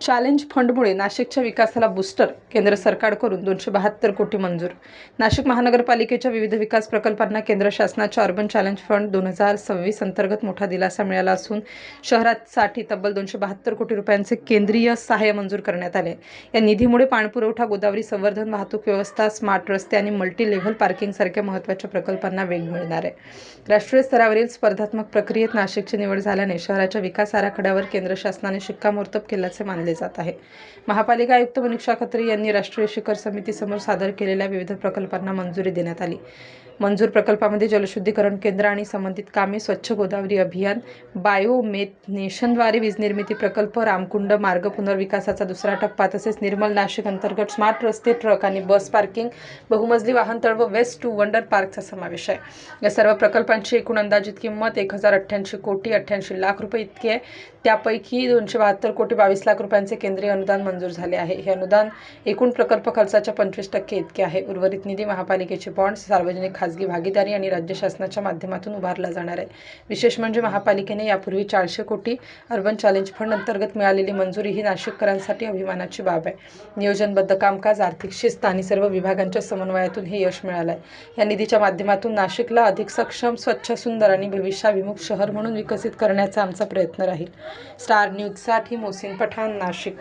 Challenge फंडमुळे नाशिकच्या विकासाला booster, केंद्र सरकारकडून 272 कोटी मंजूर. नाशिक महानगरपालिकेच्या विविध विकास प्रकल्पांना केंद्र शासनाच्या अर्बन चॅलेंज फंड 2026 अंतर्गत मोठा दिलासा मिळाला असून शहरासाठी तब्बल 272 कोटी रुपयांचे केंद्रीय सहाय्य मंजूर करण्यात आले. या निधीमुळे पाणपुरवठा, गोदावरी संवर्धन, वाहतूक व्यवस्था, स्मार्ट रस्ते आणि मल्टी लेव्हल पार्किंगसारख्या महत्त्वाच्या प्रकल्पांना वेग मिळणार आहे. राष्ट्रीय स्तरावरील स्पर्धात्मक प्रक्रियेत नाशिकची निवड झाल्याने शहराच्या विकास आराखड्यावर केंद्र शासनाने शिक्कामोर्तब केल्याचे मानले जात आहे. महापालिका आयुक्त मनीषा खत्री यांनी राष्ट्रीय शिखर समितीसमोर सादर केलेल्या विविध प्रकल्पांना मंजुरी देण्यात आली. मंजूर प्रकल्पामध्ये जलशुद्धीकरण केंद्र आणि संबंधित कामे, स्वच्छ गोदावरी अभियान, बायोमेथनेशनद्वारे वीज निर्मिती प्रकल्प, रामकुंड मार्ग पुनर्विकासाचा दुसरा टप्पा, तसेच निर्मल नाशिक अंतर्गत स्मार्ट रस्ते, ट्रक आणि बस पार्किंग, बहुमजली वाहनतळ व वेस्ट टू वंडर पार्कचा समावेश आहे. या सर्व प्रकल्पांची एकूण अंदाजित किंमत 1088 कोटी 88 लाख रुपये इतकी आहे. त्यापैकी 272 कोटी 22 लाख रुपयांचे केंद्रीय अनुदान मंजूर झाले आहे. हे अनुदान एकूण प्रकल्प खर्चाच्या 25% इतके आहे. उर्वरित निधी महापालिकेचे बॉन्ड्स, सार्वजनिक खाजगी भागीदारी आणि राज्य शासनाच्या माध्यमातून उभारला जाणार आहे. विशेष म्हणजे महापालिकेने यापूर्वी 400 कोटी अर्बन चॅलेंज फंड अंतर्गत मिळालेली मंजुरी ही नाशिककरांसाठी अभिमानाची बाब आहे. नियोजनबद्ध कामकाज, आर्थिक शिस्त आणि सर्व विभागांच्या समन्वयातून हे यश मिळालं आहे. या निधीच्या माध्यमातून नाशिकला अधिक सक्षम, स्वच्छ, सुंदर आणि भविष्याभिमुख शहर म्हणून विकसित करण्याचा आमचा प्रयत्न राहील. स्टार न्यूजसाठी मोहसिन पठाण, नाशिक.